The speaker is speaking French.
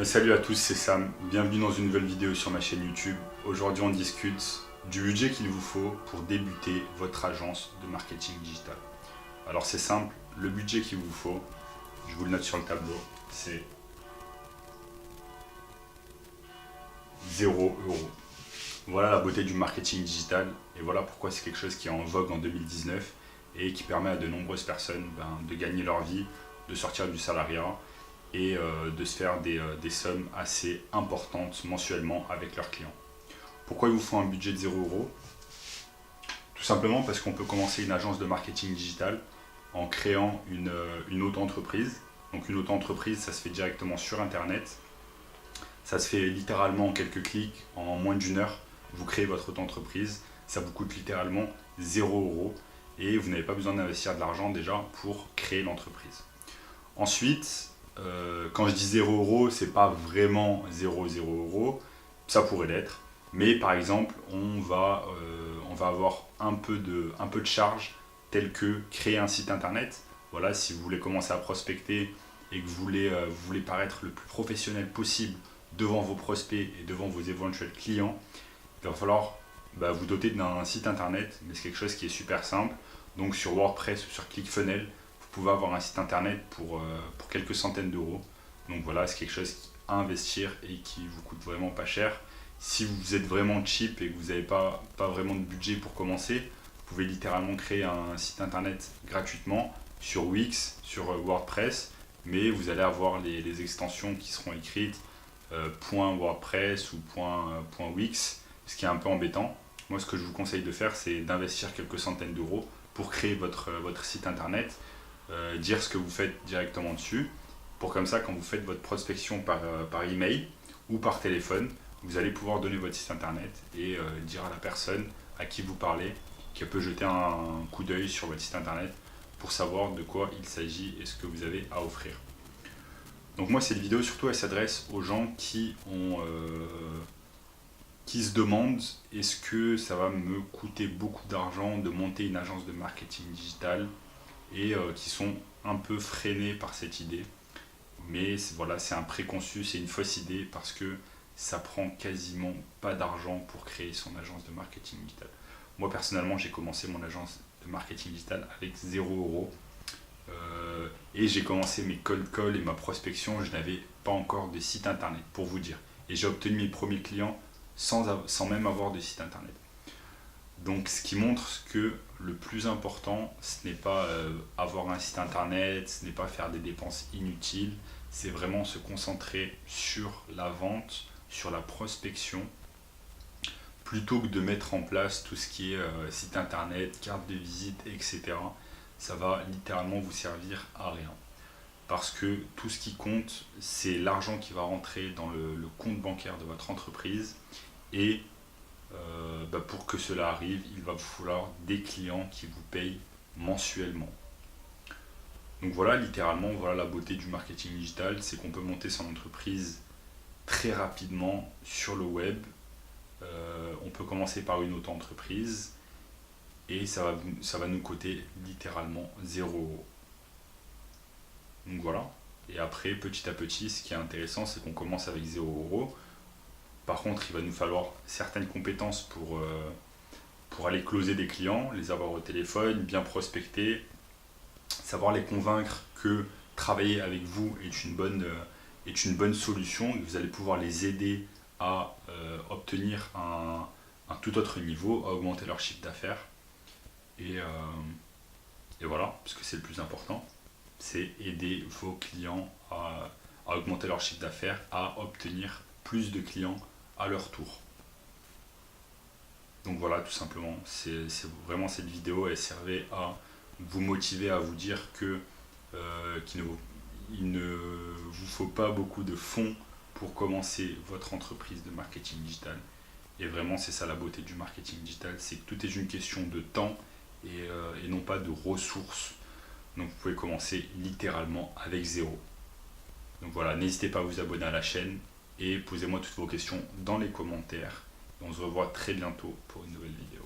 Salut à tous, c'est Sam, bienvenue dans une nouvelle vidéo sur ma chaîne YouTube. Aujourd'hui on discute du budget qu'il vous faut pour débuter votre agence de marketing digital. Alors c'est simple, le budget qu'il vous faut, je vous le note sur le tableau, c'est 0 €. Voilà la beauté du marketing digital et voilà pourquoi c'est quelque chose qui est en vogue en 2019 et qui permet à de nombreuses personnes de gagner leur vie, de sortir du salariat et de se faire des sommes assez importantes mensuellement avec leurs clients. Pourquoi il vous faut un budget de 0 €? Tout simplement parce qu'on peut commencer une agence de marketing digital en créant une auto-entreprise. Donc une auto-entreprise, ça se fait directement sur Internet. Ça se fait littéralement en quelques clics, en moins d'une heure. Vous créez votre auto-entreprise, ça vous coûte littéralement 0 € et vous n'avez pas besoin d'investir de l'argent déjà pour créer l'entreprise. Ensuite, quand je dis 0 €, c'est pas vraiment 0 €, ça pourrait l'être, mais par exemple, on va avoir un peu de charge telle que créer un site internet. Voilà, si vous voulez commencer à prospecter et que vous voulez paraître le plus professionnel possible devant vos prospects et devant vos éventuels clients, il va falloir vous doter d'un site internet, mais c'est quelque chose qui est super simple. Donc sur WordPress ou sur ClickFunnels, vous pouvez avoir un site internet pour quelques centaines d'euros. Donc voilà, c'est quelque chose à investir et qui vous coûte vraiment pas cher. Si vous êtes vraiment cheap et que vous n'avez pas vraiment de budget pour commencer, vous pouvez littéralement créer un site internet gratuitement sur Wix, sur WordPress, mais vous allez avoir les extensions qui seront écrites .wordpress ou .wix, ce qui est un peu embêtant. Moi, ce que je vous conseille de faire, c'est d'investir quelques centaines d'euros pour créer votre site internet, dire ce que vous faites directement dessus, pour comme ça, quand vous faites votre prospection par email ou par téléphone, vous allez pouvoir donner votre site internet et dire à la personne à qui vous parlez qu'elle peut jeter un coup d'œil sur votre site internet pour savoir de quoi il s'agit et ce que vous avez à offrir. Donc moi, cette vidéo, surtout, elle s'adresse aux gens qui se demandent est-ce que ça va me coûter beaucoup d'argent de monter une agence de marketing digital et qui sont un peu freinés par cette idée. Mais voilà, c'est un préconçu, c'est une fausse idée parce que ça prend quasiment pas d'argent pour créer son agence de marketing digital. Moi personnellement, j'ai commencé mon agence de marketing digital avec 0 € et j'ai commencé mes cold calls et ma prospection, je n'avais pas encore de site internet pour vous dire. Et j'ai obtenu mes premiers clients sans même avoir de site internet. Donc ce qui montre que le plus important, ce n'est pas avoir un site internet, ce n'est pas faire des dépenses inutiles, c'est vraiment se concentrer sur la vente, sur la prospection, plutôt que de mettre en place tout ce qui est site internet, carte de visite, etc. Ça va littéralement vous servir à rien. Parce que tout ce qui compte, c'est l'argent qui va rentrer dans le compte bancaire de votre entreprise et pour que cela arrive, il va vous falloir des clients qui vous payent mensuellement. Donc voilà, littéralement, voilà la beauté du marketing digital, c'est qu'on peut monter son entreprise très rapidement sur le web. On peut commencer par une auto-entreprise et ça va nous coûter littéralement 0 €. Donc voilà. Et après, petit à petit, ce qui est intéressant, c'est qu'on commence avec 0 €. Par contre, il va nous falloir certaines compétences pour aller closer des clients, les avoir au téléphone, bien prospecter, savoir les convaincre que travailler avec vous est une bonne solution et que vous allez pouvoir les aider à obtenir un tout autre niveau, à augmenter leur chiffre d'affaires. Et voilà, parce que c'est le plus important, c'est aider vos clients à augmenter leur chiffre d'affaires, à obtenir plus de clients à leur tour. Donc voilà, tout simplement, c'est vraiment cette vidéo, elle servait à vous motiver, à vous dire qu'il ne vous faut pas beaucoup de fonds pour commencer votre entreprise de marketing digital. Et vraiment, c'est ça la beauté du marketing digital, c'est que tout est une question de temps et non pas de ressources. Donc vous pouvez commencer littéralement avec 0. Donc voilà, n'hésitez pas à vous abonner à la chaîne et posez-moi toutes vos questions dans les commentaires. Et on se revoit très bientôt pour une nouvelle vidéo.